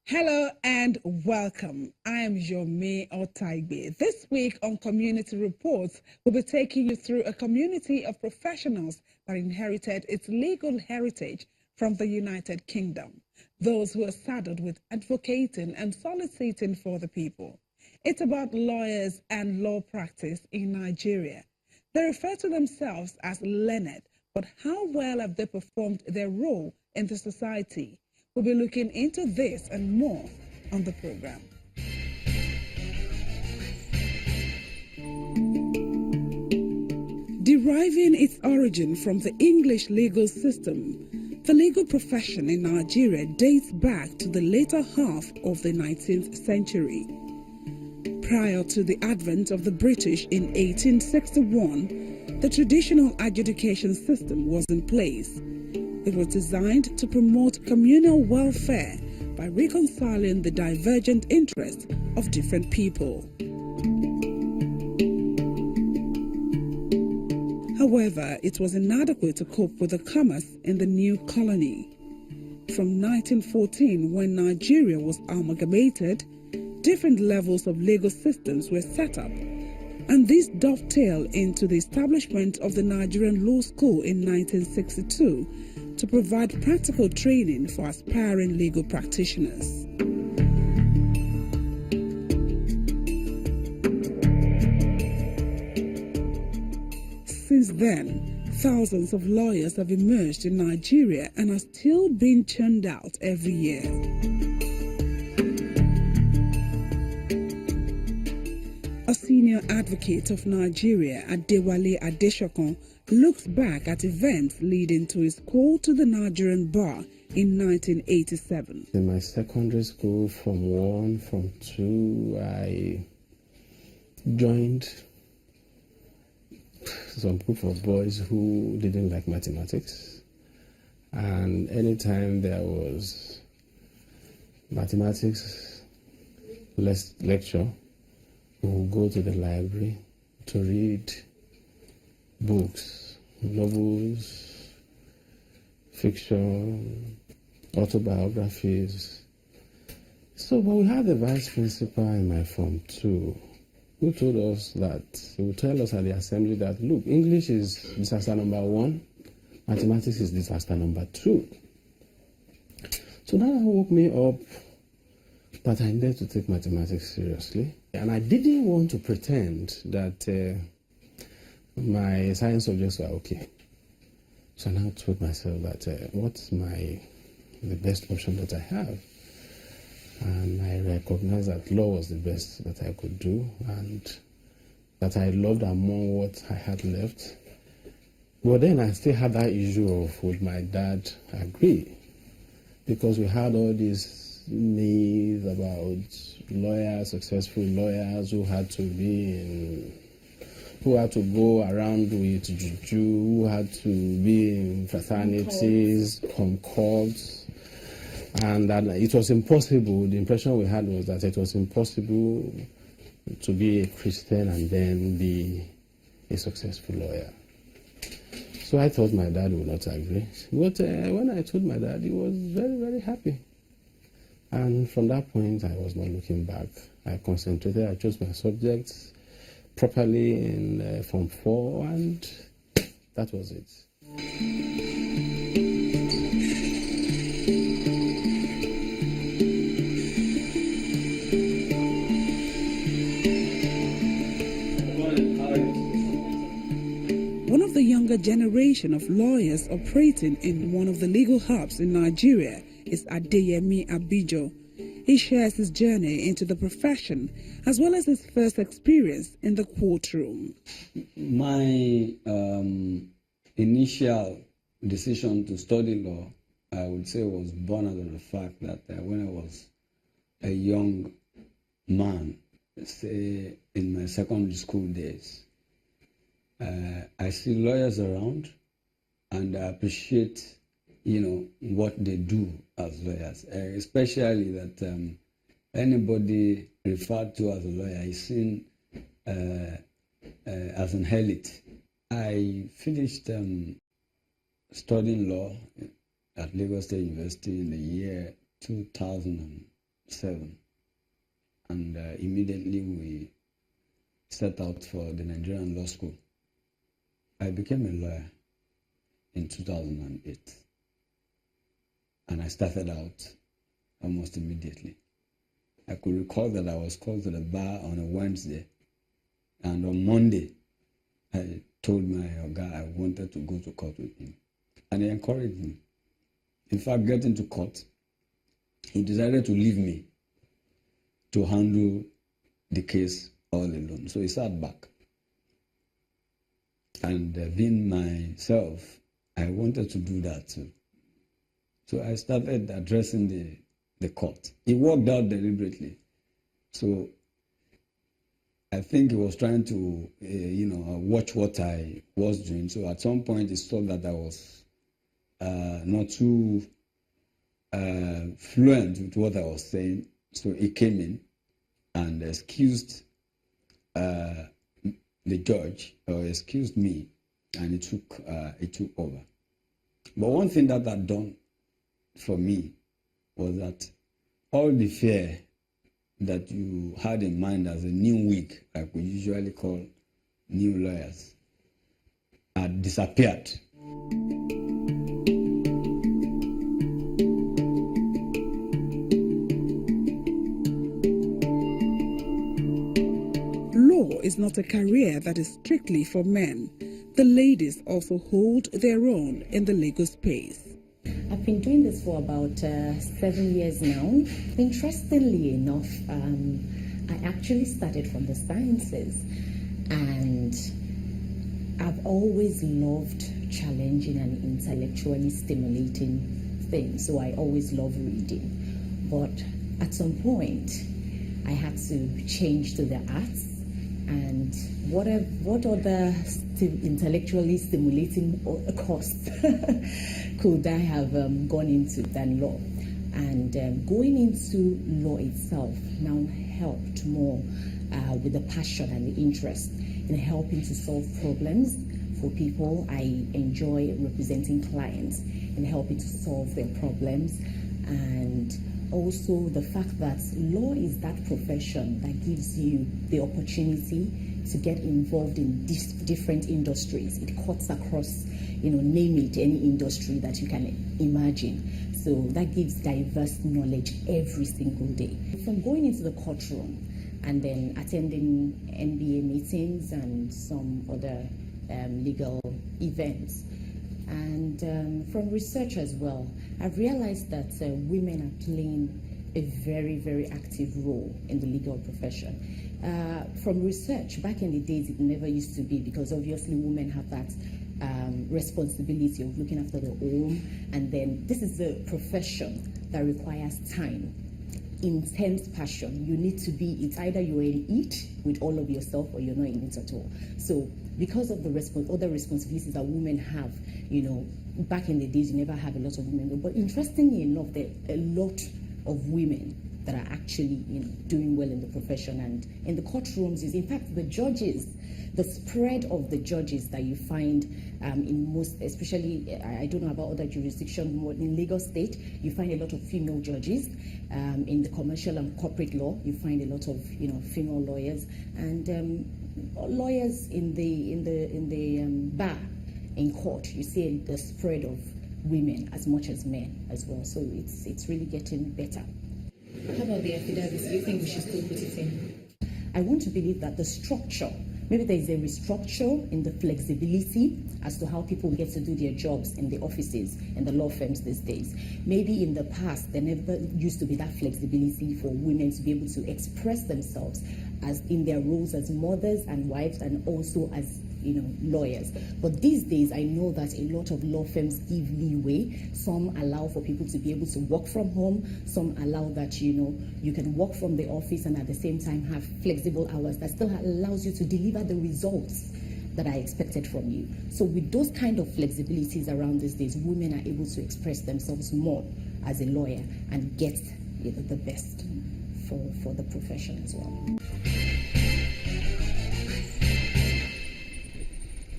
Hello and welcome. I am Yomi Otaigbe. This week on Community Reports, we'll be taking you through a community of professionals that inherited its legal heritage from the United Kingdom, those who are saddled with advocating and soliciting for the people. It's about lawyers and law practice in Nigeria. They refer to themselves as learned, but how well have they performed their role in the society? We'll be looking into this and more on the program. Deriving its origin from the English legal system, the legal profession in Nigeria dates back to the later half of the 19th century. Prior to the advent of the British in 1861, the traditional adjudication system was in place. It was designed to promote communal welfare by reconciling the divergent interests of different people. However, it was inadequate to cope with the commerce in the new colony. From 1914, when Nigeria was amalgamated, different levels of legal systems were set up, and this dovetailed into the establishment of the Nigerian Law School in 1962 to provide practical training for aspiring legal practitioners. Since then, thousands of lawyers have emerged in Nigeria and are still being churned out every year. A senior advocate of Nigeria, Adewale Adesokun, looks back at events leading to his call to the Nigerian bar in 1987. In my secondary school, from 1, from 2, I joined some group of boys who didn't like mathematics. And anytime there was mathematics lecture, we would go to the library to read books, novels, fiction, autobiographies. So, but we had the vice principal in my form too, who told us that, he would tell us at the assembly that, look, English is disaster number 1, mathematics is disaster number 2. So that woke me up that I needed to take mathematics seriously. And I didn't want to pretend that my science subjects were okay. So I now told myself that what's the best option that I have? And I recognized that law was the best that I could do, and that I loved among what I had left. But then I still had that issue of, would my dad agree? Because we had all these myths about lawyers, successful lawyers who had to go around with juju, who had to be in fraternities, concords, and that it was impossible. The impression we had was that it was impossible to be a Christian and then be a successful lawyer. So I thought my dad would not agree. But when I told my dad, he was very, very happy. And from that point, I was not looking back. I concentrated, I chose my subjects properly in Form 4, and that was it. One of the younger generation of lawyers operating in one of the legal hubs in Nigeria is Adeyemi Abijo. He shares his journey into the profession as well as his first experience in the courtroom. My initial decision to study law, I would say, was born out of the fact that when I was a young man, say in my secondary school days, I see lawyers around, and I appreciate, what they do as lawyers, especially that anybody referred to as a lawyer is seen as an elite. I finished studying law at Lagos State University in the year 2000. 2007. And immediately we set out for the Nigerian law school. I became a lawyer in 2008. And I started out almost immediately. I could recall that I was called to the bar on a Wednesday. And on Monday, I told my guy I wanted to go to court with him. And he encouraged me. In fact, getting to court, he decided to leave me to handle the case all alone. So he sat back. And being myself, I wanted to do that too. So I started addressing the court. It worked out deliberately. So I think he was trying to, watch what I was doing. So at some point, he saw that I was not too fluent with what I was saying. So he came in and excused the judge, or excused me, and he took over. But one thing that had done for me was that all the fear that you had in mind as a new wig, like we usually call new lawyers, had disappeared. Law is not a career that is strictly for men. The ladies also hold their own in the legal space. I've been doing this for about 7 years now. Interestingly enough, I actually started from the sciences, and I've always loved challenging and intellectually stimulating things, so I always love reading. But at some point, I had to change to the arts, and what other intellectually stimulating course could I have gone into than law? And going into law itself now helped more with the passion and the interest in helping to solve problems for people. I enjoy representing clients and helping to solve their problems, and also the fact that law is that profession that gives you the opportunity to get involved in different industries. It cuts across, name it, any industry that you can imagine. So that gives diverse knowledge every single day. From going into the courtroom and then attending NBA meetings and some other legal events, and from research as well, I've realized that women are playing a very, very active role in the legal profession. From research, back in the days, it never used to be, because obviously women have that responsibility of looking after the home, and then this is a profession that requires time, intense passion. You need to be, it's either you're in it with all of yourself or you're not in it at all. So because of the other responsibilities that women have, back in the days, you never have a lot of women. But interestingly enough, there are a lot of women that are actually doing well in the profession, and in the courtrooms is, in fact, the judges, the spread of the judges that you find in most, especially, I don't know about other jurisdictions, more in Lagos State, you find a lot of female judges. In the commercial and corporate law, you find a lot of female lawyers, and lawyers in the bar, in court, you see the spread of women as much as men as well. So it's really getting better. How about the affidavits? Do you think we should still put it in? I want to believe that the structure, maybe there is a restructure in the flexibility as to how people get to do their jobs in the offices and the law firms these days. Maybe in the past, there never used to be that flexibility for women to be able to express themselves as in their roles as mothers and wives, and also as lawyers. But these days, I know that a lot of law firms give leeway. Some allow for people to be able to work from home. Some allow that, you can work from the office and at the same time have flexible hours that still allows you to deliver the results that are expected from you. So with those kind of flexibilities around these days, women are able to express themselves more as a lawyer and get the best for the profession as well.